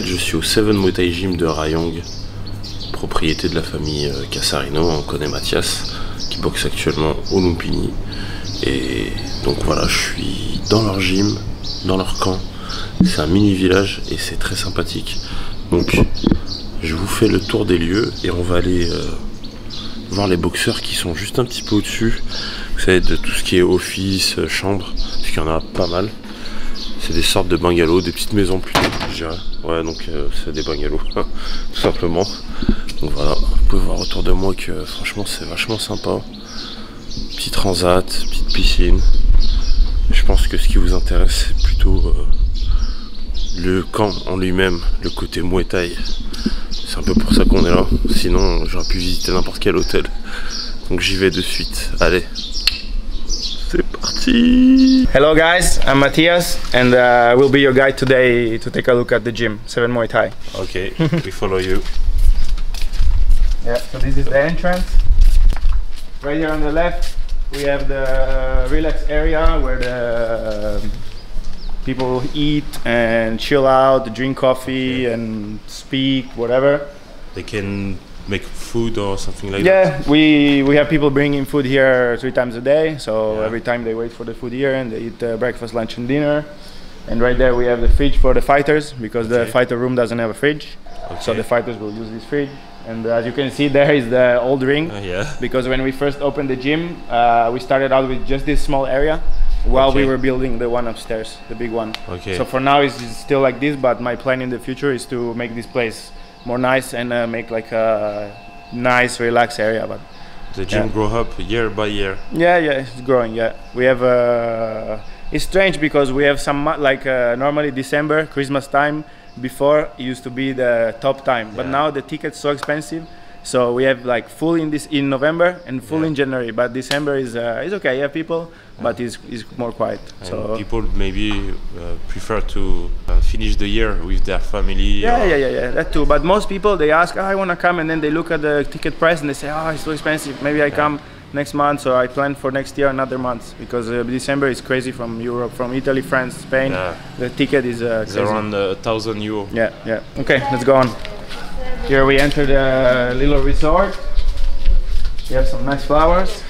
Je suis au Seven Muay Thai Gym de Rayong, propriété de la famille Casarino. On connaît Mathias qui boxe actuellement au Lumpini. Et donc voilà, je suis dans leur gym, dans leur camp. C'est un mini village et c'est très sympathique. Donc je vous fais le tour des lieux et on va aller voir les boxeurs qui sont juste un petit peu au-dessus. Vous savez, de tout ce qui est office, chambre, parce qu'il y en a pas mal. C'est des sortes de bungalows, des petites maisons plutôt, je dirais. Ouais, donc c'est des bungalows, tout simplement. Donc voilà, vous pouvez voir autour de moi que franchement c'est vachement sympa. Petit transat, petite piscine. Je pense que ce qui vous intéresse c'est plutôt le camp en lui-même, le côté Muay Thai. C'est un peu pour ça qu'on est là. Sinon j'aurais pu visiter n'importe quel hôtel. Donc j'y vais de suite. Allez. C'est parti! Hello guys, I'm Matthias and we'll be your guide today to take a look at the gym, Seven Muay Thai. Okay, we follow you. Yeah, so this is the entrance. Right here on the left we have the relax area where the people eat and chill out, drink coffee and speak, whatever. They can make food or something like Yeah, that? we have people bringing food here 3 times a day, so every time they wait for the food here and they eat breakfast, lunch and dinner. And right there we have the fridge for the fighters, because the fighter room doesn't have a fridge, so the fighters will use this fridge. And as you can see, there is the old ring, because when we first opened the gym we started out with just this small area while we were building the one upstairs, the big one. So for now it's still like this, but my plan in the future is to make this place more nice and make like a nice relaxed area. But the gym grow up year by year. Yeah, it's growing. Yeah, we have it's strange because we have some like normally December, Christmas time, before it used to be the top time, but now the tickets so expensive, so we have like full in November and full in January, but December is okay, you have people, but it's more quiet. And so people maybe prefer to finish the year with their family. Yeah, that too. But most people, they ask, I want to come, and then they look at the ticket price and they say, oh, it's so expensive, maybe I come next month. So I plan for next year another month, because December is crazy from Europe, from Italy, France, Spain. The ticket is it's crazy. around 1,000 euro. Yeah. Okay, let's go on. Here we enter the little resort. We have some nice flowers.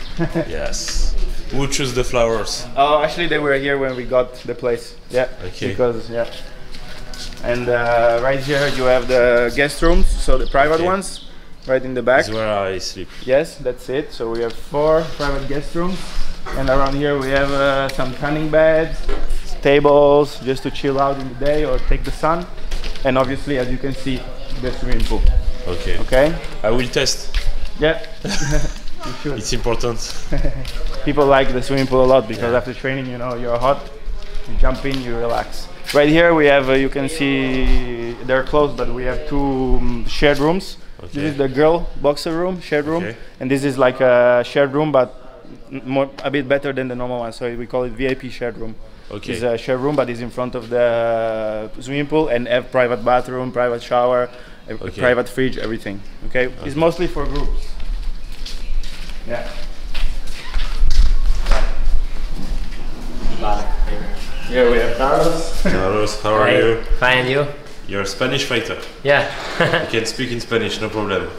Yes. Who chose the flowers? Oh, actually they were here when we got the place. Yeah. Okay. Because and right here you have the guest rooms, so the private ones, right in the back. This is where I sleep. Yes, that's it. So we have 4 private guest rooms, and around here we have some tanning beds, tables, just to chill out in the day or take the sun, and obviously, as you can see, the swimming pool. Okay. I will test. Yeah. You should. It's important. People like the swimming pool a lot, because after training, you know, you're hot, you jump in, you relax. Right here we have, you can see they're closed, but we have 2 shared rooms. This is the girl boxer room, shared room, and this is like a shared room, but a bit better than the normal one, so we call it VIP shared room. It's a shared room, but it's in front of the swimming pool and have private bathroom, private shower, a private fridge, everything. It's mostly for groups. Yeah. Here we have Carlos. Carlos, how are you? Fine, you? You're a Spanish fighter. Yeah. You can speak in Spanish, no problem.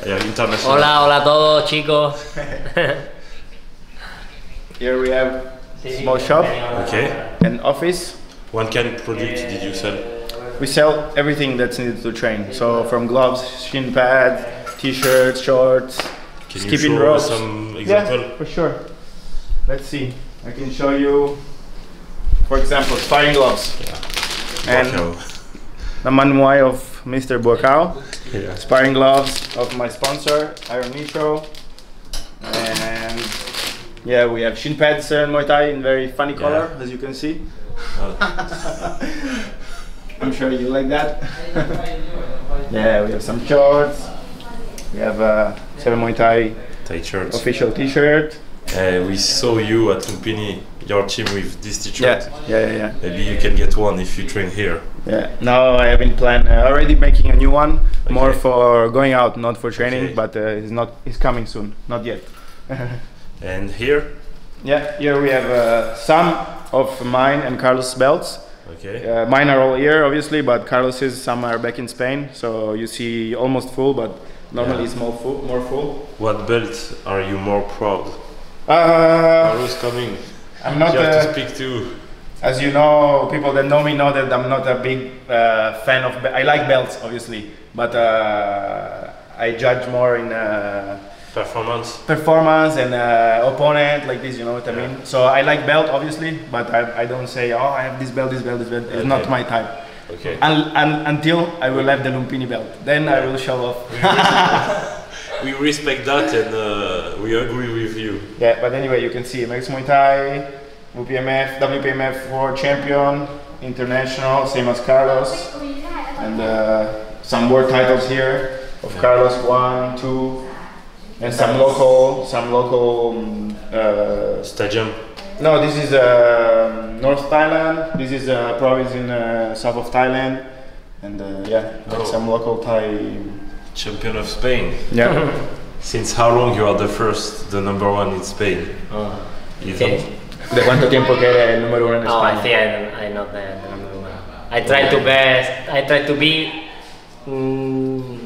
International. Hola a todos, chicos. Here we have small shop. An office. What kind of product did you sell? We sell everything that's needed to train. So from gloves, shin pads, t-shirts, shorts, skipping ropes. Some example? Yeah, for sure. Let's see. I can show you, for example, sparring gloves. And the manual of Mr. Buacao. Sparring gloves of my sponsor, Iron Nitro. And yeah, we have shin pads and Muay Thai in very funny color, as you can see. I'm sure you like that. Yeah, we have some shorts. We have a Seven Muay Thai official t-shirt. We saw you at Lumpini, your team with this t-shirt. Yeah. Maybe you can get one if you train here. Yeah, no, I haven't planned. Already making a new one, more for going out, not for training, but it's coming soon, not yet. And here? Yeah, here we have some of mine and Carlos' belts. Okay. Mine are all here, obviously, but Carlos's, some are back in Spain. So you see almost full, but normally it's more full. What belt are you more proud? Who's coming? I'm not. You have to speak to. As you know, people that know me know that I'm not a big fan of. I like belts, obviously, but I judge more in performance and opponent, like this. You know what I mean? So I like belt, obviously, but I don't say, oh, I have this belt, this belt, this belt. It's not my type. Okay. And until I will have the Lumpini belt, then I will show off. We respect that and we agree with you. Yeah, but anyway, you can see Mixed Muay Thai, WPMF World Champion, International, same as Carlos, and some world titles here of Carlos, 1, 2, and some local Stadium. No, this is North Thailand. This is a province in south of Thailand, and some local Thai. Champion of Spain. Yeah. Since how long you are the number one in Spain? Okay. ¿De cuánto tiempo que eres el número uno en Oh, I España? think I'm not the number one. I try to be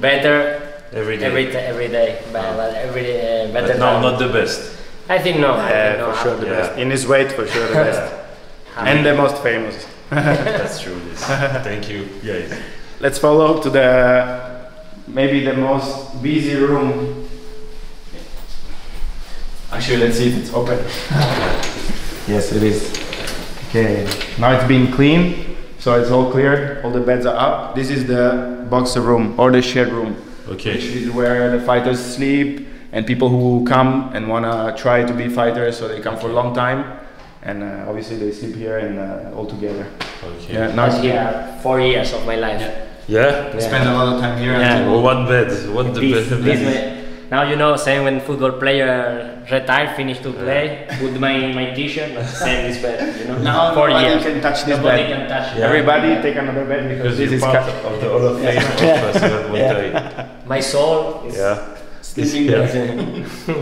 better Every day. every day, but better. But no, than- not the best. I think no. I think no. For sure the Yeah. best. In his weight, for sure the best. And the most famous. That's true. This. Thank you, guys. Let's follow to the maybe the most busy room. Actually, let's see if it's open. Yes, it is. Okay, now it's been cleaned, so it's all cleared. All the beds are up. This is the boxer room or the shed room. Okay. Which is where the fighters sleep and people who come and wanna try to be fighters, so they come for a long time. And obviously they sleep here and all together. Okay. Yeah, I now was here 4 years of my life. Yeah. spend a lot of time here. Yeah. until- One bed. What the This bed? now you know, same when football player retire, finish to play, put my t-shirt, but same this bed, you know. Now 4 nobody years. can touch this Nobody bed. can touch it. Yeah. Everybody take another bed because this you're is part cut. of the Hall of Fame of Seven Muay Thai. My soul is Yeah. sleeping Yeah. there.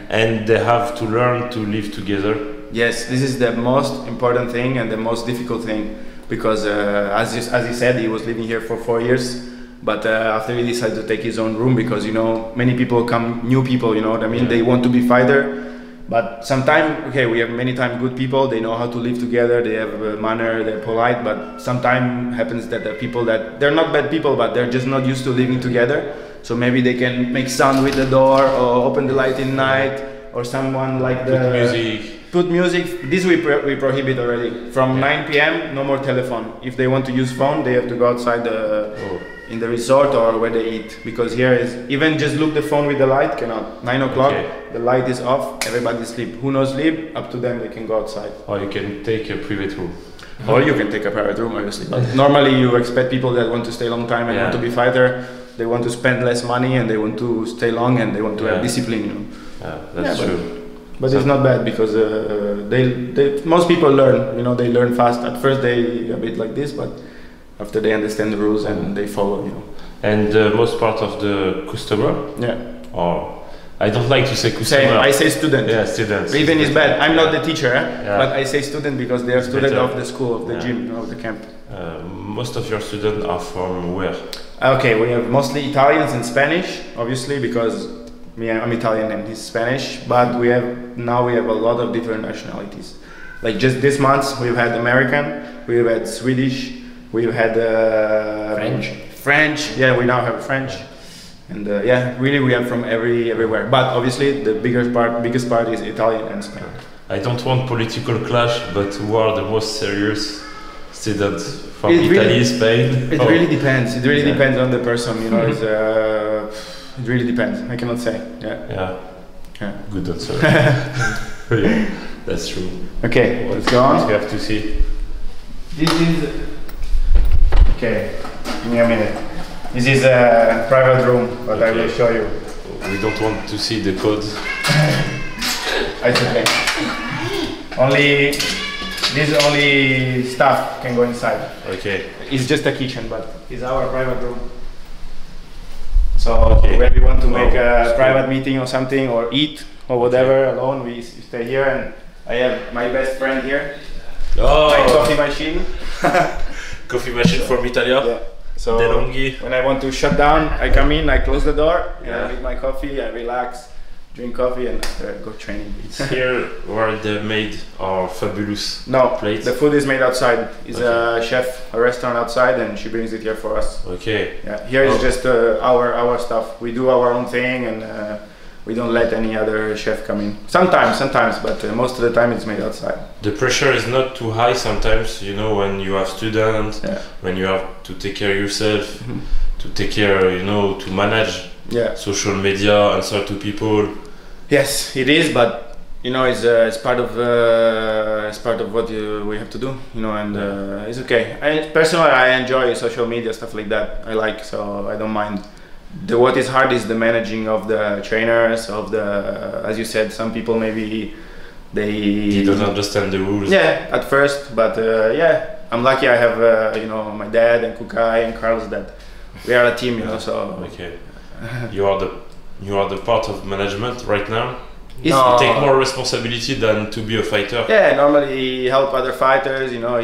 And they have to learn to live together. Yes, this is the most important thing and the most difficult thing because as he said, he was living here for 4 years. But after he decided to take his own room because you know many people come, new people, you know what I mean. Yeah. They want to be fighter, but sometimes we have many times good people. They know how to live together. They have a manner. They're polite. But sometimes happens that the people that they're not bad people, but they're just not used to living together. So maybe they can make sound with the door or open the light in night or someone like the Music. Put music. This we prohibit already. From 9 p.m. no more telephone. If they want to use phone, they have to go outside in the resort or where they eat. Because here is even just look the phone with the light cannot. 9 o'clock Okay. the light is off. Everybody sleep. Who knows sleep? Up to them. They can go outside. Or you can take a private room. Or you can take a private room, obviously. But normally you expect people that want to stay long time and Yeah. want to be fighter. They want to spend less money and they want to stay long and they want to Yeah. have discipline. You know. Yeah, that's Yeah, true. But it's not bad because most people learn. You know, they learn fast. At first they a bit like this, but after they understand the rules and they follow. You know. And most part of the customer, Yeah. or I don't like to say customer. Same. I say student. Yeah, students. Even is bad. I'm not the teacher, Yeah. but I say student because they are student better. of the school, of the Yeah. gym, of the camp. Most of your students are from where? Okay, we have mostly Italians and Spanish, obviously, because I'm Italian and he's Spanish. But we have a lot of different nationalities. Like just this month, we've had American, we've had Swedish, we've had French. Yeah, we now have French, and really we have from everywhere. But obviously, the biggest part is Italian and Spanish. I don't want political clash, but who are the most serious students from It Italy, really- Spain? It Oh. really depends. It really Yeah. depends on the person. You know, it really depends. I cannot say. Yeah. Yeah, good answer. Yeah, that's true. Okay, let's go You on. have to see. This is okay. Give me a minute. This is a private room, but I will Okay. show you. We don't want to see the code. It's okay. Only staff can go inside. Okay. It's just a kitchen, but it's our private room. So Okay. when we want to make Wow. a private meeting or something, or eat or whatever alone, we stay here. And I have my best friend here. Oh, my coffee machine. coffee machine from Italia. Yeah. So DeLonghi. when I want to shut down, I come in, I close the door, and I make my coffee, I relax, drink coffee, and after I go training. It's here where they made our fabulous No, plates. the food is made outside. It's Okay. a chef, a restaurant outside, and she brings it here for us. Okay. Yeah, here is Oh. just our stuff. We do our own thing, and we don't let any other chef come in. Sometimes, but most of the time it's made outside. The pressure is not too high sometimes, you know, when you have students, Yeah. when you have to take care of yourself, to take care, you know, to manage Yeah. social media, answer to people. Yes, it is, but you know, it's part of what we have to do. You know, and it's okay. Personally, I enjoy social media stuff like that. I like, so I don't mind. What is hard is the managing of the trainers, as you said, some people maybe He doesn't understand the rules. Yeah, at first, but yeah, I'm lucky. I have you know, my dad and Kukai and Carlos, that we are a team. You know, so Okay. You are the part of management right now. No. You take more responsibility than to be a fighter. Yeah, normally he help other fighters. You know,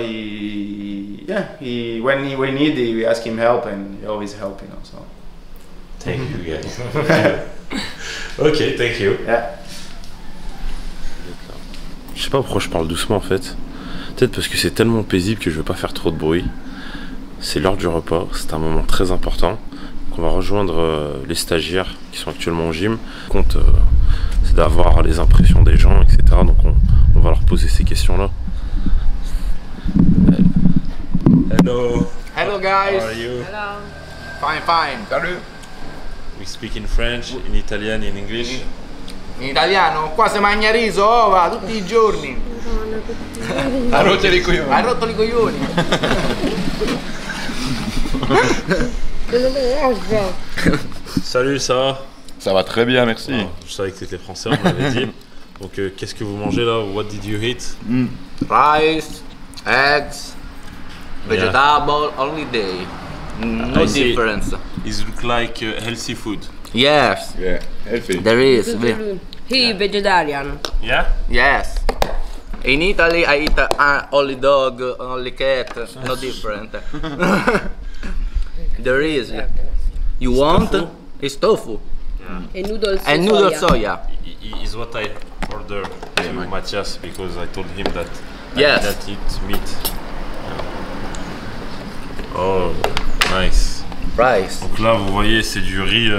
when we need, we ask him help, and he always help. You know, so Thank you guys. Ok, thank you. yeah. Je sais pas pourquoi je parle doucement en fait. Peut-être parce que c'est tellement paisible que je veux pas faire trop de bruit. C'est l'heure du repas, c'est un moment très important. Donc on va rejoindre les stagiaires qui sont actuellement au gym. Le compte, c'est d'avoir les impressions des gens, etc. Donc on va leur poser ces questions-là. Hello. Hello guys. How are you? Hello. Fine. Salut. We speak in French, in Italian, in English. In italiano, qua si mangia riso, ova, tutti i giorni. Madonna, Ha rotto i coglioni. Ha rotto i coglioni. Salut, ça va? Ça va très bien, merci. Oh, je savais que tu étais français, on l'avait dit. Donc qu'est-ce que vous mangez là? What did you eat? Rice, eggs, vegetable, only day. No I see. difference. It looks like healthy food. Yes, Yeah, healthy. there is. he vegetarian. Yeah? Yes. In Italy I eat only dog, only cat, no different. There is. You want? tofu? It's tofu. And noodles. And noodle soya. Is what I ordered to Matthias because I told him that Yes. I didn't eat meat. Oh, nice. Rice. Donc là, vous voyez, c'est du riz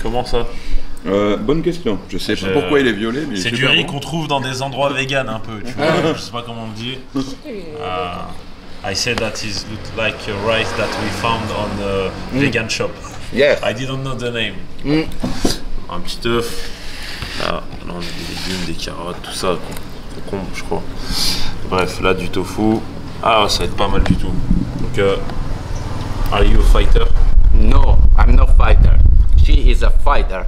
comment ça? Bonne question. Je sais pas Je- pourquoi il est violet, mais il est C'est du super riz bon. qu'on trouve dans des endroits vegan un peu, tu vois. Je sais pas comment on le dit. I said that it looked like a rice that we found on a vegan shop. Yes. I didn't know the name. Un petit œuf. Là, on a des légumes, des carottes, tout ça, concombre, je crois. Bref, là du tofu. Ah, ça va être pas mal du tout. Donc, are you a fighter? No, I'm not fighter. She is a fighter.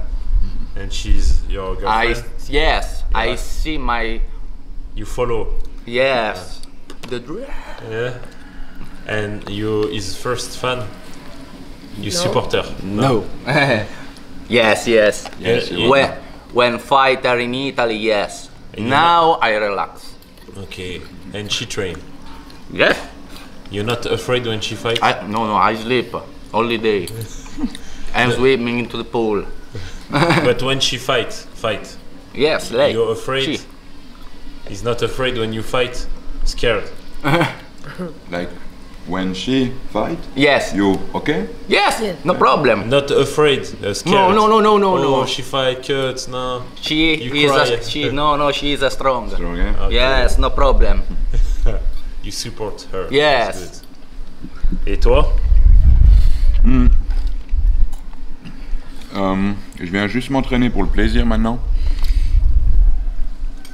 And she's your girlfriend? Yes, I Yeah. see my You follow? yes. The dress. Yeah. And you his first fan? You supporter? No. Yes. Yes, Yeah. When fighter in Italy, yes. And you Now I relax. Okay. And she train? Yes. You're not afraid when she fights? No, I sleep only day. I'm swimming into the pool. But when she fight? Yes, like You're afraid? she. He's not afraid when you fight? Scared? Like, when she fight, Yes. you okay? Yes. Yes. No problem. Not afraid, scared? No. Oh, No. she fight cuts, no. She You is cry. she is a strong. Strong, eh? Okay. Yes, no problem. You support her. Yes. That's good. Et toi? Je viens juste m'entraîner pour le plaisir maintenant.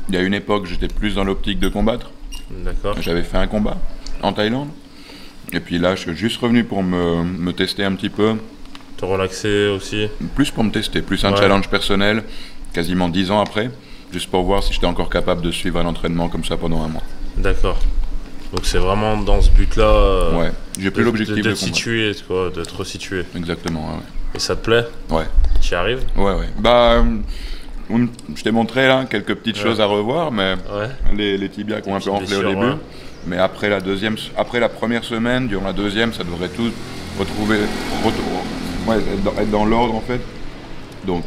Il y a une époque, j'étais plus dans l'optique de combattre. D'accord. J'avais fait un combat en Thaïlande. Et puis là, je suis juste revenu pour me tester un petit peu. Te relaxer aussi? Plus pour me tester, plus un Ouais. challenge personnel, quasiment 10 ans après. Juste pour voir si j'étais encore capable de suivre un entraînement comme ça pendant un mois. D'accord. Donc c'est vraiment dans ce but-là Ouais, j'ai plus l'objectif de d'être combattre. situé, quoi, d'être resitué. Exactement, ouais. Et ça te plaît? Ouais, Tu y arrives? ouais. Bah, je t'ai montré là quelques petites choses à revoir, mais Ouais. les tibias qui ont un peu petites enflé au blessures, début. ouais. Mais après la première semaine, durant la deuxième, ça devrait tout être dans l'ordre en fait. Donc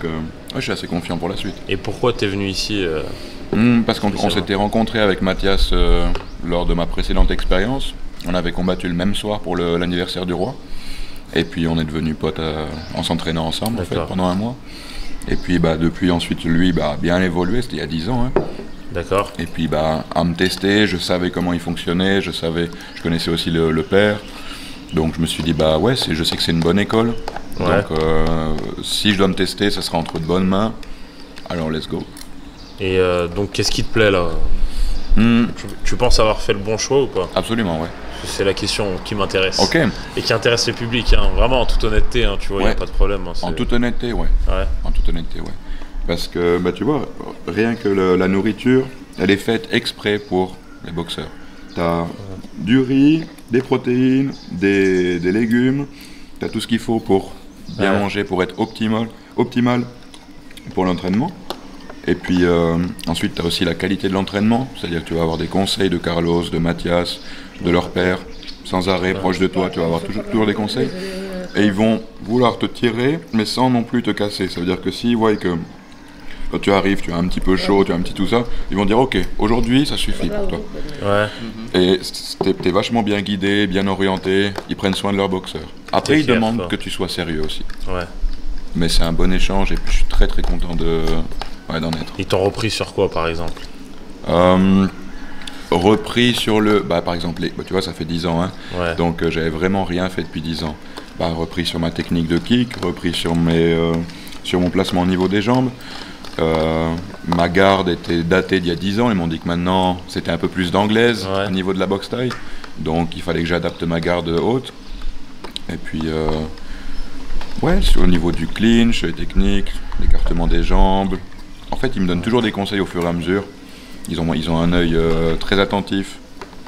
je suis assez confiant pour la suite. Et pourquoi tu es venu ici Parce qu'on s'était rencontré avec Mathias lors de ma précédente expérience. On avait combattu le même soir pour l'anniversaire du roi. Et puis on est devenus potes en s'entraînant ensemble en fait, pendant un mois. Et puis depuis ensuite lui a bien évolué, c'était il y a 10 ans. Hein. D'accord. Et puis à me tester, je savais comment il fonctionnait, je connaissais aussi le père. Donc je me suis dit ouais, je sais que c'est une bonne école. Ouais. Donc si je dois me tester, ça sera entre de bonnes mains. Alors let's go. Et donc qu'est-ce qui te plaît là tu penses avoir fait le bon choix ou pas? Absolument, ouais. C'est la question qui m'intéresse. Ok. Et qui intéresse le public, hein. Vraiment en toute honnêteté, hein, tu vois, il n'y a pas de problème. Hein, en toute honnêteté, ouais. En toute honnêteté, ouais. Parce que, tu vois, rien que la nourriture, elle est faite exprès pour les boxeurs. T'as du riz, des protéines, des légumes, t'as tout ce qu'il faut pour bien manger, pour être optimal pour l'entraînement. Et puis ensuite, tu as aussi la qualité de l'entraînement, c'est-à-dire que tu vas avoir des conseils de Carlos, de Mathias, de leur père, sans arrêt, proche de toi, tu vas avoir toujours des conseils. Et ils vont vouloir te tirer, mais sans non plus te casser. Ça veut dire que s'ils voient que quand tu arrives, tu as un petit peu chaud, tu as un petit tout ça, ils vont dire ok, aujourd'hui ça suffit pour toi. Ouais. Et t'es vachement bien guidé, bien orienté, ils prennent soin de leur boxeur. Après ils demandent que tu sois sérieux aussi. Ouais. Mais c'est un bon échange et puis je suis très très content d'en être. Ils t'ont repris sur quoi par exemple? Repris sur par exemple, tu vois ça fait 10 ans, hein, donc j'avais vraiment rien fait depuis 10 ans. Repris sur ma technique de kick, repris sur mon placement au niveau des jambes. Ma garde était datée d'il y a 10 ans, ils m'ont dit que maintenant c'était un peu plus d'anglaise au niveau de la boxe taille, donc il fallait que j'adapte ma garde haute. Et puis au niveau du clinch, les techniques, l'écartement des jambes, en fait ils me donnent toujours des conseils au fur et à mesure. Ils ont un œil très attentif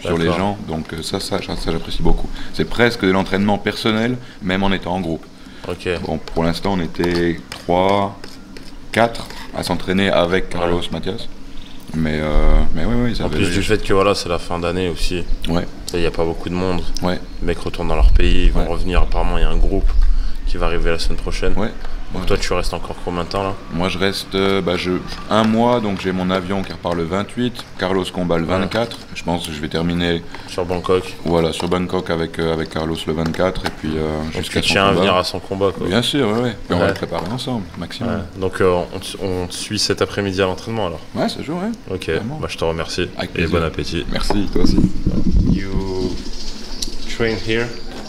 sur les gens, donc ça j'apprécie beaucoup. C'est presque de l'entraînement personnel, même en étant en groupe. Okay. Bon, pour l'instant on était 3, 4 à s'entraîner avec Carlos, Mathias. Mais ils avaient... En plus du fait que voilà, c'est la fin d'année aussi. Ouais. Il n'y a pas beaucoup de monde. Ouais. Les mecs retournent dans leur pays, ils vont revenir. Apparemment, il y a un groupe qui va arriver la semaine prochaine. Ouais. Donc toi, tu restes encore combien de temps là? Moi, je reste un mois, donc j'ai mon avion qui repart le 28. Carlos combat le 24. Je pense que je vais terminer sur Bangkok. Voilà, sur Bangkok avec Carlos le 24 et puis jusqu'à son combat. À venir à son combat, quoi. Bien sûr, ouais. Et on va le préparer ensemble, maximum. Ouais. Donc on te suit cet après-midi à l'entraînement alors. Ouais, c'est jour, ouais. Ok. Je te remercie et bon appétit. Merci, toi aussi. You train here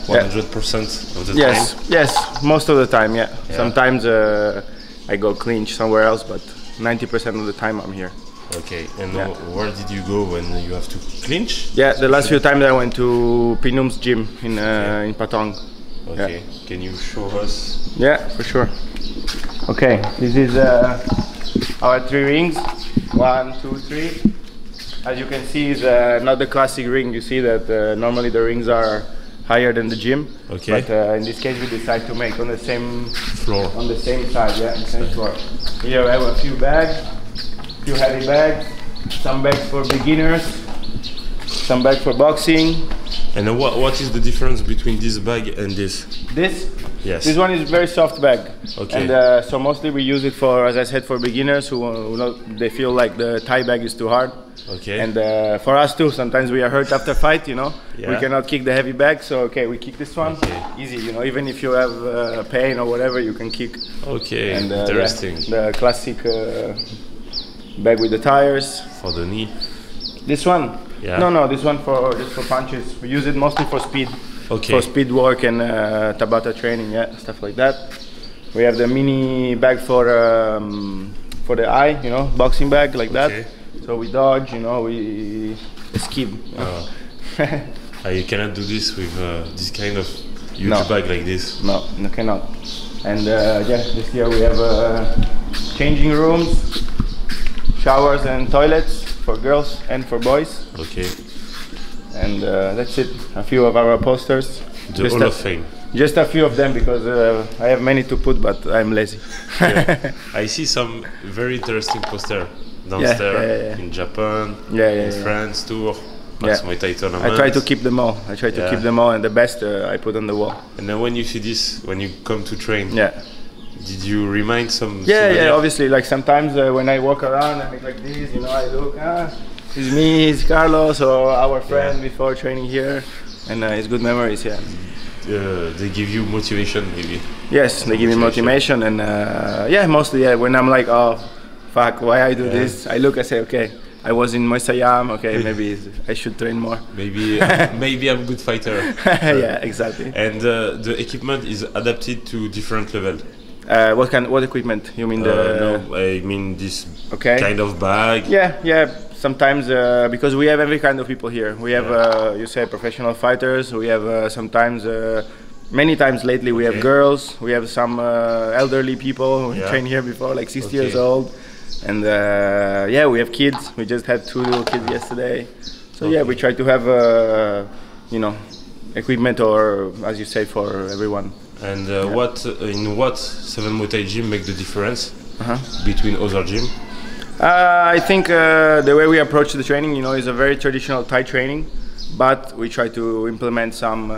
100% of the time? Yes, most of the time, yeah. Sometimes I go clinch somewhere else, but 90% of the time I'm here. Okay, and where did you go when you have to clinch? Yeah, the last few times I went to Pinum's gym in Patong. Okay, can you show us? Yeah, for sure. Okay, this is our 3 rings. 1, 2, 3. As you can see, it's not the classic ring. You see that normally the rings are higher than the gym. Okay. But in this case, we decided to make on the same floor, on the same side, the same floor. Here I have a few bags, few heavy bags, some bags for beginners, some bags for boxing. And what is the difference between this bag and this? This? Yes. This one is very soft bag. Okay. And so mostly we use it for, as I said, for beginners who they feel like the Thai bag is too hard. Okay. And for us too, sometimes we are hurt after fight, you know. Yeah. We cannot kick the heavy bag, so okay, we kick this one. Okay. Easy, you know, even if you have pain or whatever, you can kick. Okay, and, interesting. The classic bag with the tires. For the knee? This one? Yeah. No, this one just for punches. We use it mostly for speed. Okay. For speed work and Tabata training, stuff like that. We have the mini bag for the eye, you know, boxing bag like that. So we dodge, you know, we skip. You know? You cannot do this with this kind of huge bag like this. No, you cannot. And this year we have changing rooms, showers and toilets for girls and for boys. Okay. And that's it. A few of our posters. The Hall of Fame. Just a few of them because I have many to put, but I'm lazy. I see some very interesting posters downstairs in Japan, in France too. Past Muay Thai tournament. I try to keep them all. I try to keep them all, and the best I put on the wall. And then when you see this, when you come to train, did you remind some? Yeah, obviously. Like sometimes when I walk around, I make like this. You know, I look. It's me, it's Carlos, or our friend before training here, and it's good memories. Yeah. They give you motivation, maybe. Yes, they give me motivation, and mostly when I'm like, oh, fuck, why I do this? I look, I say, okay, I was in Muay Siam. Okay, maybe I should train more. Maybe I'm a good fighter. Yeah, exactly. And the equipment is adapted to different level. What equipment? You mean No, I mean this kind of bag. Yeah. Sometimes because we have every kind of people here. We have you say professional fighters. We have sometimes many times lately we have girls. We have some elderly people who train here before, like 60 years old. And we have kids. We just had 2 little kids yesterday. So we try to have equipment, or as you say, for everyone. And what 7 Muay Thai gym make the difference between other gym? I think the way we approach the training, is a very traditional Thai training, but we try to implement some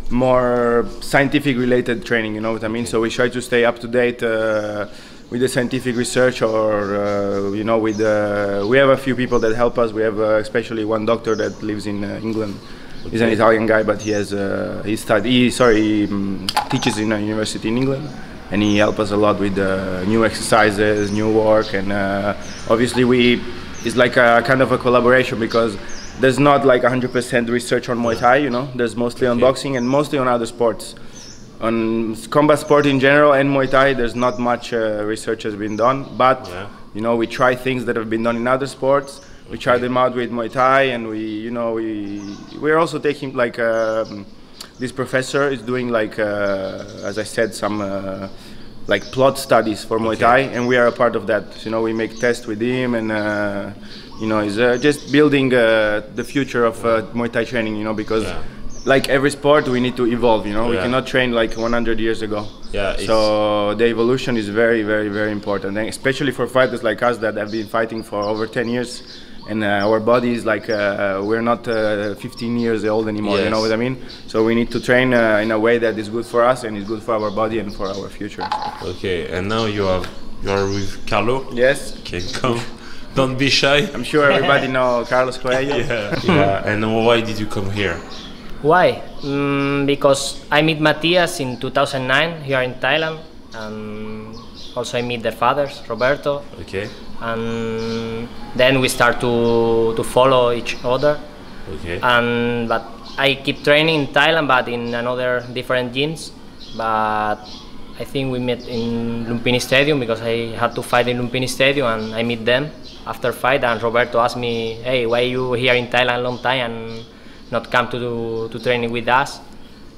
more scientific related training, you know what I mean? So we try to stay up to date with the scientific research, or we have a few people that help us. We have especially one doctor that lives in England. He's an Italian guy, but he teaches in a university in England, and he helps us a lot with new exercises, new work, and obviously it's like a kind of a collaboration, because there's not like 100% research on Muay Thai, there's mostly on boxing and mostly on other sports. On combat sport in general and Muay Thai, there's not much research has been done, but we try things that have been done in other sports. We try them out with Muay Thai, and we're also taking like this professor is doing like as I said, some like plot studies for Muay Thai, and we are a part of that. So, we make tests with him, and he's just building the future of Muay Thai training. Because like every sport, we need to evolve. We cannot train like 100 years ago. So the evolution is very, very, very important, and especially for fighters like us that have been fighting for over 10 years. And our body is like we're not 15 years old anymore. You know what I mean? So we need to train in a way that is good for us and is good for our body and for our future. Okay, and now you are with Carlo. Yes. Okay, come. Don't be shy. I'm sure everybody knows Carlos Coelho. Yeah. And why did you come here? Why? Because I met Matthias in 2009 here in Thailand, and also I meet their fathers, Roberto. Okay. And then we start to follow each other. Okay. But I keep training in Thailand, but in another different gyms. But I think we met in Lumpini Stadium, because I had to fight in Lumpini Stadium, and I meet them after fight. And Roberto asked me, "Hey, why you here in Thailand a long time and not come to training with us?"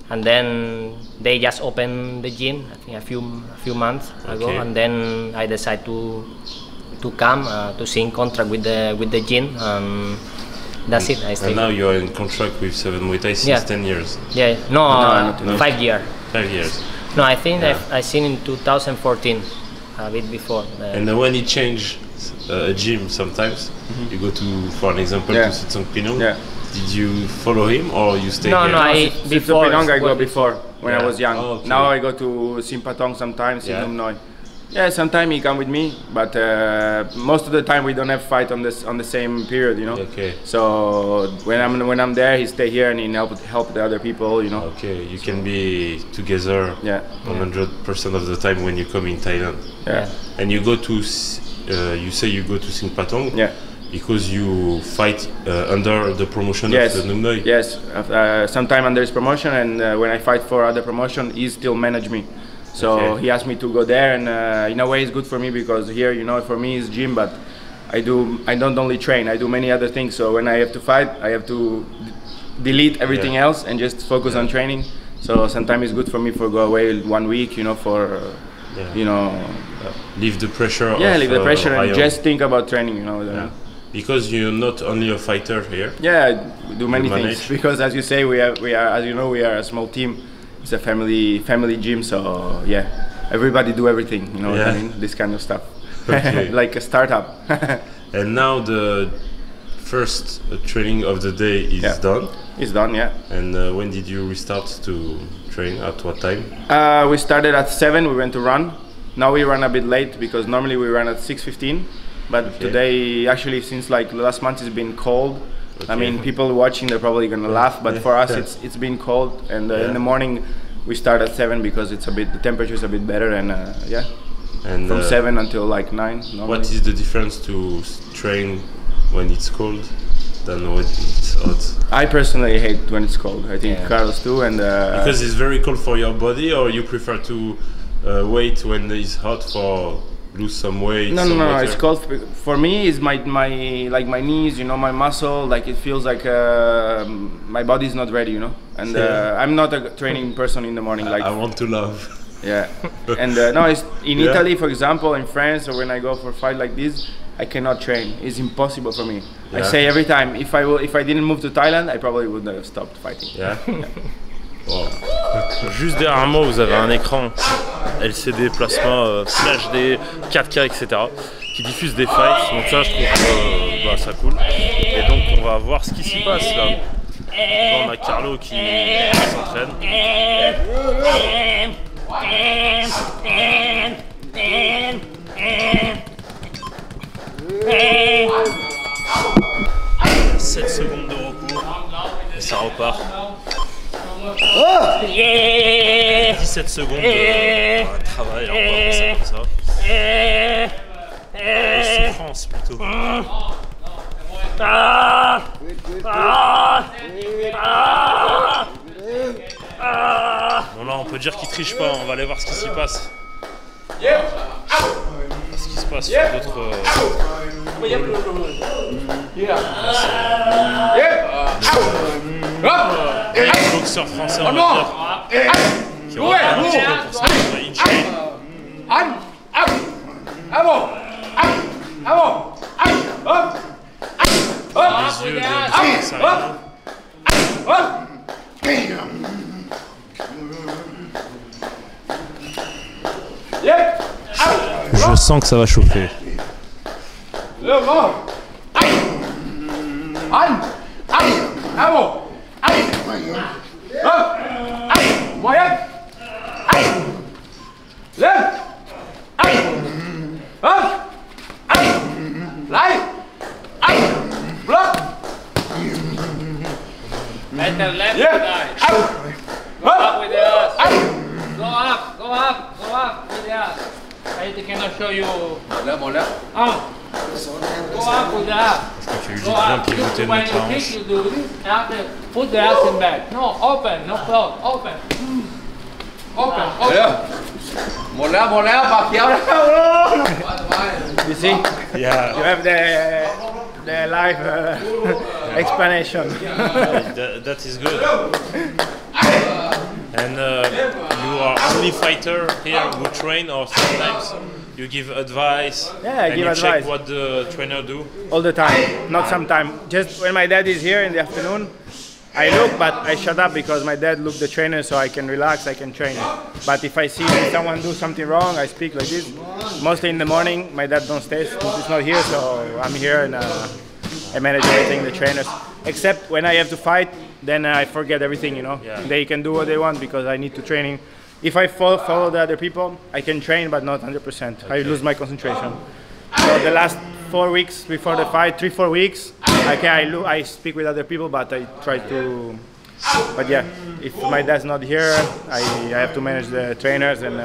And then they just opened the gym, I think a few months ago, and then I decided to come to sign contract with the gym, and that's it. I and now you're in contract with 7 Muay Thai since 10 years. Yeah, no, 5 years. 5 years. No, I think I seen in 2014, a bit before. And when you change a gym, sometimes you go to, for an example, to Sitsong Pinong. Did you follow him or you stay here? No, before. Pinong I go before when I was young. Oh, okay. Now I go to Simpatong sometimes, in Num Noi. Yeah, sometimes he come with me, but most of the time we don't have fight on the same period, Okay. So when I'm there, he stay here and he help the other people, Okay, you can be together 100% of the time when you come in Thailand. Yeah. And you go to, you say you go to Simpatong. Yeah. Because you fight under the promotion of the Num Noi. Yes, sometime under his promotion, and when I fight for other promotion, he still manage me. So he asked me to go there, and in a way it's good for me, because here, for me it's gym, but I don't only train, I do many other things. So when I have to fight, I have to delete everything else and just focus on training. So sometimes it's good for me to go away 1 week, for leave the pressure. Leave the pressure and just think about training, Because you're not only a fighter here. Yeah, I do many things. Because as you say, we are as you know, we are a small team. It's a family gym, so everybody do everything. You know what I mean? This kind of stuff, like a startup. And now first training of the day is done. It's done, yeah. And when did you restart to train? At what time? We started at 7, we went to run. Now we run a bit late because normally we run at 6:15. But today, actually, since like last month it's been cold. I mean, people watching, they're probably gonna laugh, but for us it's been cold. And in the morning we start at 7 because it's the temperature is a bit better, and And from 7 until like 9. Normally. What is the difference to train when it's cold than when it's hot? I personally hate when it's cold. I think Carlos too, and because it's very cold for your body, or you prefer to wait when it's hot for lose some weight? No, it's cold for me. Is my like my knees, you know, my muscle, like it feels like my body's not ready, you know. And I'm not a training person in the morning. Like I want to love. Yeah, and no, it's in Italy, for example, in France, or when I go for a fight like this, I cannot train. It's impossible for me. I say every time, if I didn't move to Thailand, I probably would have stopped fighting. Yeah. Wow. Juste derrière moi, vous avez un écran LCD, plasma, Flash HD, 4K, etc. qui diffuse des fights. Donc ça, je trouve ça cool. Et donc, on va voir ce qui s'y passe là. Là, on a Carlo qui s'entraîne. 7 secondes de repos et ça repart. 17 secondes de travail, on va voir ça comme ça. Souffrance plutôt. Bon là on peut dire qu'il triche pas, on va aller voir ce qui s'y passe. Ce qui se passe sur d'autres... un boxeur français on va dire qui reprend un petit peu pour ça. Les yeux de Cassarino. Je sens que ça va chauffer. Better left side. Go up with the ass. Go up, go up, go up with the ass. I cannot show you. Go up with the ass. Go up. When you kick, you do this. After, put the ass in back. No, open, no close. Open. Open, open. You see? Yeah. You have the live explanation. That is good. And you are only fighter here who train, or sometimes you give advice? Yeah, I give advice. Check what the trainer do? All the time, not sometime. Just when my dad is here in the afternoon, I look, but I shut up because my dad look the trainer, so I can relax, I can train. But if I see someone do something wrong, I speak like this. Mostly in the morning, my dad don't stay, he's not here, so I'm here and I manage everything, the trainers. Except when I have to fight, then I forget everything, you know. Yeah. They can do what they want because I need to training. If I follow the other people, I can train, but not 100%. Okay. I lose my concentration. So the last 4 weeks before the fight, 3-4 weeks, I speak with other people, but I try to. But yeah, if my dad's not here, I have to manage the trainers and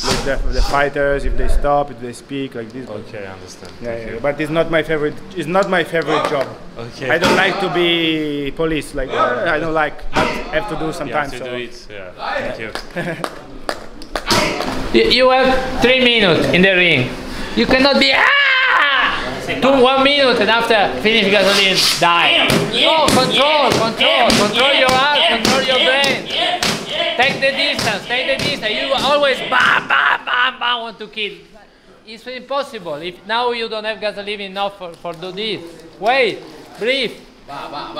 look the fighters, if they stop, if they speak like this. Okay, I understand. Yeah, but it's not my favorite. It's not my favorite job. Okay. I don't like to be police. Like I don't like. But I have to do sometimes. You have to do it. Yeah. Thank you. You have 3 minutes in the ring. You cannot be 1 minute and after finish gasoline, die. No, control your heart, control your brain. Take the distance. You always bam, want to kill. It's impossible. If now you don't have gasoline enough for do this. Wait, breathe.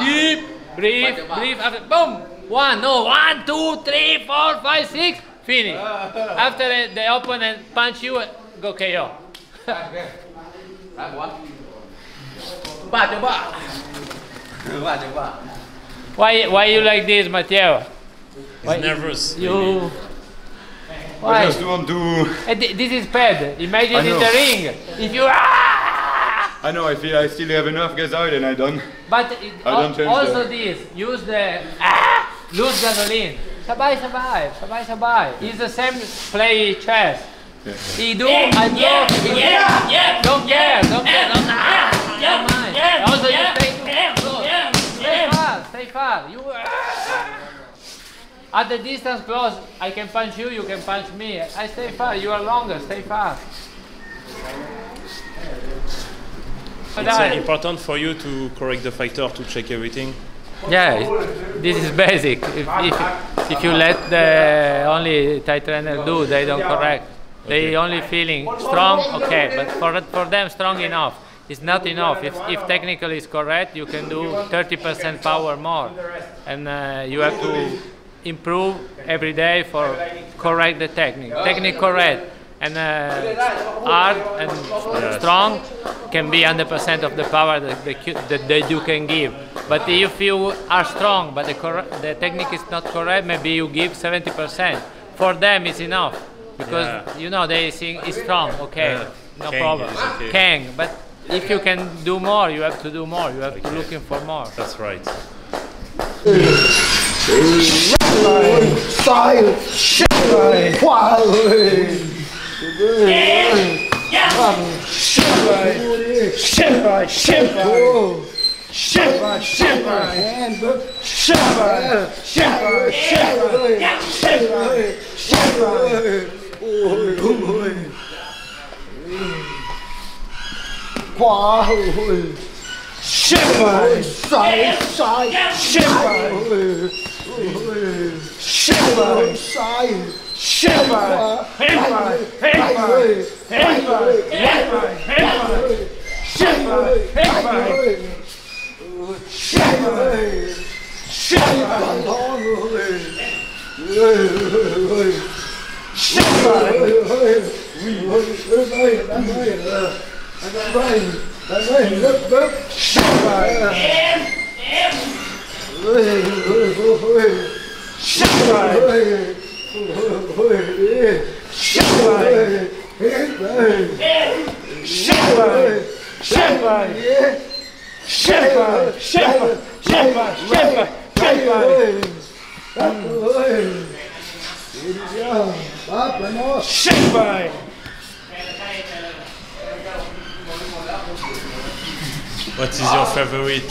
Deep, breathe. After, boom. 1, 2, 3, 4, 5, 6. Finish. After the opponent punch you, go KO. Why you like this, Matteo? He's nervous. You. I Why? just want to. This is bad. Imagine I in know. the ring. If you. I know, I feel I still have enough gasoil and I don't. But don't change also this. Use the. Lose gasoline. Sabay, sabay. Sabay, sabay. It's the same play chess. He do, I do. Don't care. Don't mind. Also, you stay far. Stay far. You. At the distance close, I can punch you, you can punch me. I stay far, you are longer, stay far. It's important for you to correct the fighter, to check everything. Yeah, this is basic. If you let the only Thai trainer do, they don't correct. They only feeling strong, okay, but for them strong enough. It's not enough. If technical is correct, you can do 30% power more. And you have to improve every day for correct the technique. Technique correct and hard and strong can be 100% of the power that you can give. But if you are strong but the technique is not correct, maybe you give 70%. For them it's enough because you know they think it's strong. Okay, no problem. Okay. Can, but if you can do more, you have to do more. You have to looking for more. That's right. What is your favorite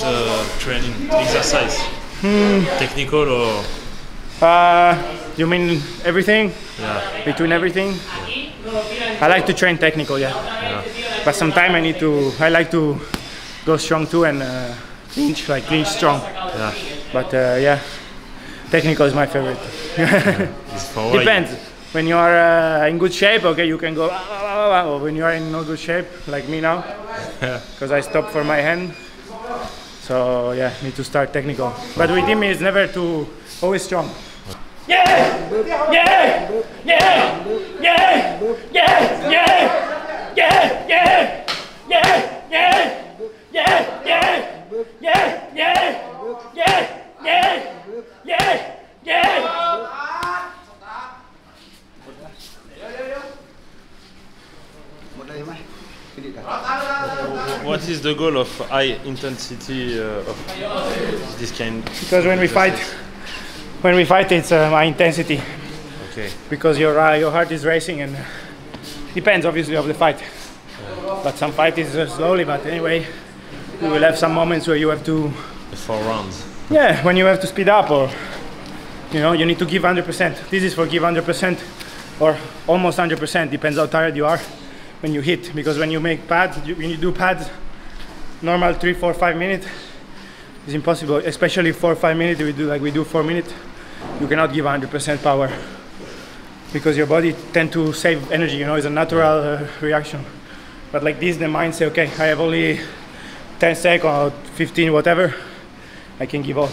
training exercise? Technical or? You mean everything? Yeah. Between everything? I like to train technical, yeah. But sometimes I like to go strong too and clinch strong. Yeah. But yeah, technical is my favorite. Depends. When you are in good shape, okay, you can go. Or when you are in no good shape, like me now, because I stopped for my hand. So yeah, need to start technical. But with him, is never too always strong. Yeah! Yeah! Yeah! Yeah! Yeah! Yeah! Yeah! Yeah! Yeah! Yeah! Yeah! Yeah! Yeah! Yeah! Yeah! Yeah! What is the goal of high intensity of this kind? Because when we fight, it's high intensity. Okay. Because your heart is racing and depends obviously of the fight. But some fight is slowly. But anyway, you will have some moments where you have to. The 4 rounds. Yeah, when you have to speed up or you need to give 100%. This is for give 100% or almost 100%. Depends how tired you are when you hit. Because when you make pads, when you do pads, normal 3, 4, 5 minutes, it's impossible. Especially 4 or 5 minutes. We do 4 minutes. You cannot give 100% power because your body tend to save energy. It's a natural reaction. But like this, the mind say, okay, I have only 10 seconds or 15, whatever. I can give all.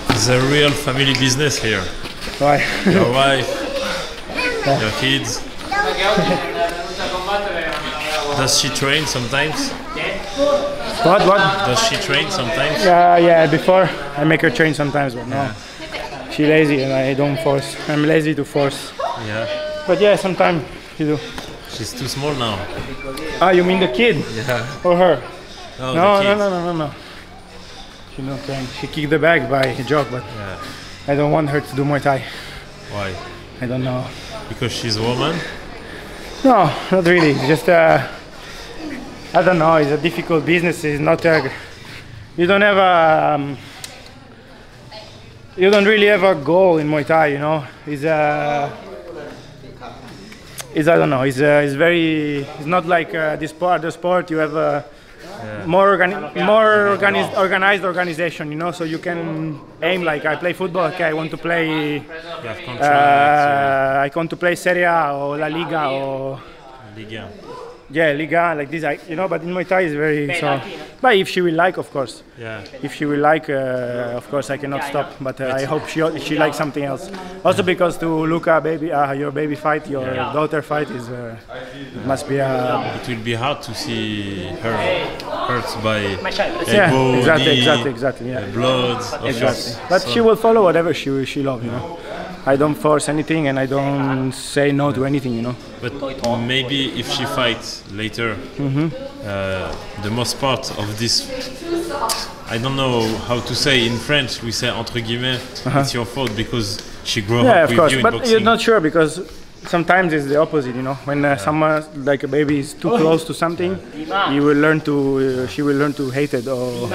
It's a real family business here. Why? Your wife, your kids. Does she train sometimes? What? Does she train sometimes? Yeah, before I make her train sometimes, but no. She's lazy and I don't force. I'm lazy to force. Yeah. But yeah, sometimes you do. She's too small now. Ah, you mean the kid? Yeah. Or her? No, No. She not trained. She kicked the bag by a joke, but Yeah. I don't want her to do Muay Thai. Why? I don't know. Because she's a woman? No, not really. It's just I don't know. It's a difficult business. It's not you don't have a you don't really have a goal in Muay Thai. You know, it's I don't know. It's not like this part. The sport you have a more organized organization. You know, so you can aim like I play football. Okay, I want to play. You have control. I want to play Serie A or La Liga or. Liga. Yeah, Liga, like this, you know, but in Muay Thai is very so. But if she will like, of course. Yeah. If she will like, of course, I cannot stop. But I hope she likes something else. Also because to Luca, baby, your baby fight, your daughter fight is it must be a. It will be hard to see her hurt by Yeah, elbow, exactly. knee, Yeah. blood. Of Exactly. course. But So- she will follow whatever she loves, you know. I don't force anything and I don't say no to anything, you know. But maybe if she fights later, the most part of this, I don't know how to say in French, we say entre guillemets, it's your fault because she grew Yeah, up of with course, you in but boxing. you're not sure because sometimes it's the opposite, you know. When someone like a baby is too close to something, she will learn to hate it or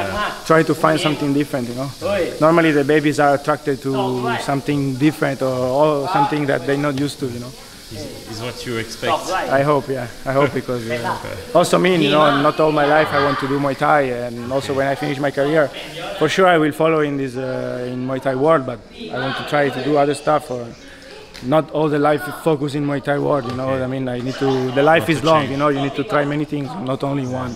try to find something different, you know. Normally the babies are attracted to something different or something that they're not used to, you know. Is what you expect. I hope, yeah. I hope because also me, you know, not all my life I want to do Muay Thai, and also when I finish my career, for sure I will follow in this in Muay Thai world, but I want to try to do other stuff or not all the life focus in Muay Thai world, you know what I mean? I need to. The life is long, you know. You need to try many things, not only one.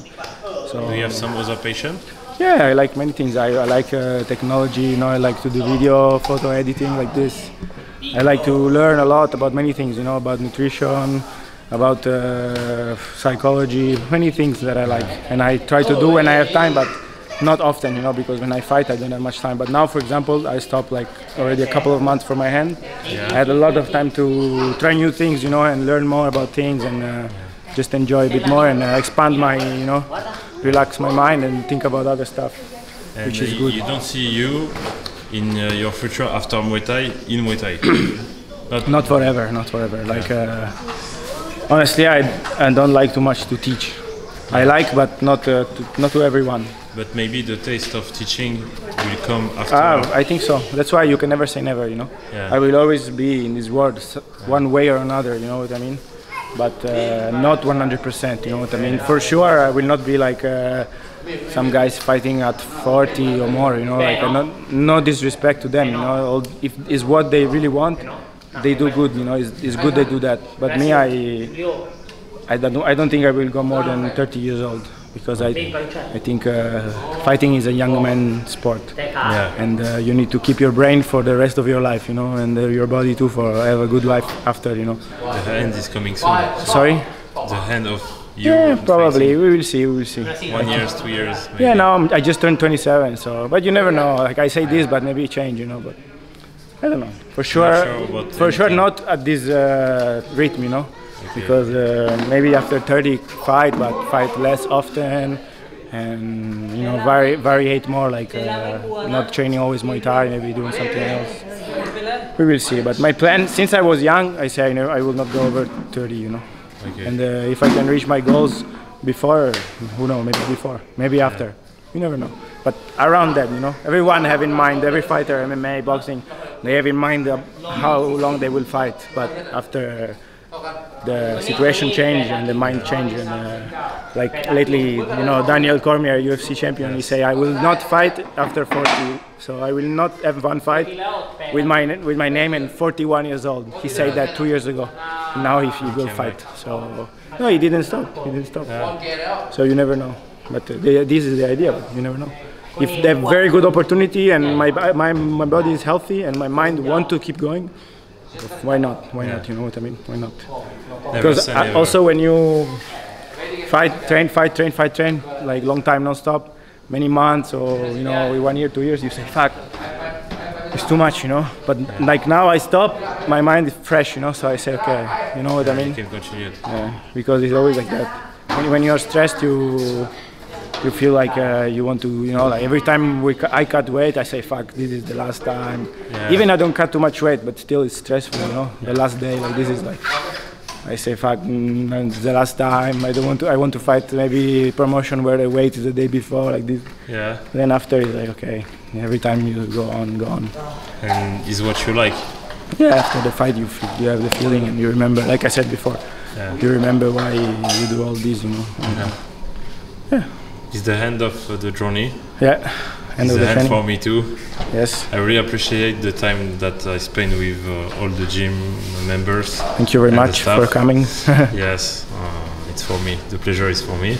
So. Do you have some other passion? Yeah, I like many things. I like technology, you know. I like to do video, photo editing, like this. I like to learn a lot about many things, you know, about nutrition, about psychology, many things that I like. And I try to do when I have time, but not often, you know, because when I fight, I don't have much time. But now, for example, I stopped like already a couple of months for my hand. I had a lot of time to try new things, you know, and learn more about things and just enjoy a bit more and expand my, you know, relax my mind and think about other stuff, And which is good. You don't see you in your future after Muay Thai in Muay Thai? Not forever, not forever. Like, honestly, I don't like too much to teach. I like, but not to everyone. But maybe the taste of teaching will come after. I think so. That's why you can never say never, you know. Yeah. I will always be in this world one way or another, you know what I mean? But not 100%, you know what I mean? For sure, I will not be like some guys fighting at 40 or more, you know, like no disrespect to them, you know, if it's what they really want, they do good, you know, it's good they do that. But me, I don't think I will go more than 30 years old, because I think fighting is a young man sport, and you need to keep your brain for the rest of your life, you know, and your body too, for have a good life after, you know. The end is coming soon. Sorry? The end of you. Yeah, probably. We will see. 1 year, 2 years. Maybe. Yeah, no, I just turned 27, so but you never know. Like I say this, but maybe it change, you know. But I don't know. For sure, not at this rhythm, you know. Okay. Because maybe after 30 fight, but fight less often, and you know, variate more, like not training always Muay Thai, maybe doing something else. We will see. But my plan, since I was young, I say I will not go over 30, you know. Okay. And if I can reach my goals before, who knows? Maybe before, maybe after. You never know. But around that, you know, everyone have in mind, every fighter, MMA, boxing, they have in mind how long they will fight. But after the situation change and the mind change, and like lately, you know, Daniel Cormier, UFC champion, he say I will not fight after 40, so I will not have one fight with my name and 41 years old. He said that 2 years ago. Now he will fight. So no, he didn't stop. So you never know. But this is the idea. But you never know. If they have very good opportunity and my body is healthy and my mind want to keep going, why not? Why not? You know what I mean? Why not? Because also when you train, like long time non-stop, many months, or you know, 1 year, 2 years, you say, fuck, it's too much, you know. But like now I stop, my mind is fresh, you know. So I say, okay, you know what I mean? You can continue. Yeah, because it's always like that. When you're stressed, you feel like you want to, you know, like every time I cut weight, I say, fuck, this is the last time. Yeah. Even I don't cut too much weight, but still it's stressful, you know. The last day, like this is like, I say, fuck, it's the last time. I want to fight maybe promotion where the weight is the day before, like this. Yeah. Then after it's like, okay, every time you go on. And is what you like? Yeah, after the fight you have the feeling and you remember, like I said before, you remember why you do all this, you know. Yeah. It's the end of the journey. Yeah, end of the training. For me too. Yes. I really appreciate the time that I spent with all the gym members. Thank you very much for coming. Yes, it's for me. The pleasure is for me.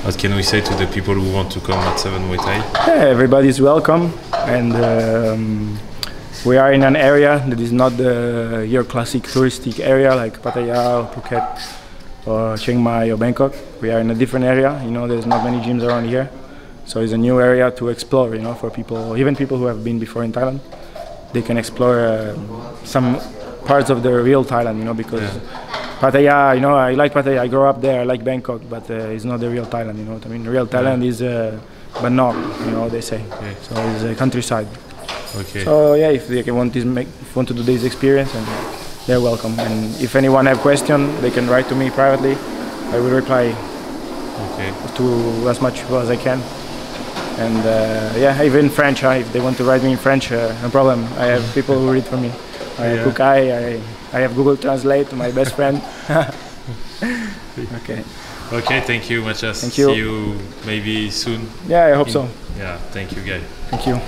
What can we say to the people who want to come at 7 Muay Thai? Yeah, everybody's welcome, and we are in an area that is not your classic touristic area like Pattaya or Phuket or Chiang Mai or Bangkok. We are in a different area, you know, there's not many gyms around here. So it's a new area to explore, you know, for people, even people who have been before in Thailand. They can explore some parts of the real Thailand, you know, because Pattaya, you know, I like Pattaya, I grew up there, I like Bangkok, but it's not the real Thailand, you know what I mean? Real Thailand is Banok, you know, they say. So it's a countryside. Okay. So yeah, if they want to do this experience, and they're welcome. And if anyone have question, they can write to me privately. I will reply to as much as I can. And yeah, even French. If they want to write me in French, no problem. I have people who read for me. I have Kukai. I have Google Translate. My best friend. Okay. Okay. Thank you, Matthias. Thank you. See you maybe soon. Yeah, I hope so. Yeah. Thank you, guys. Thank you.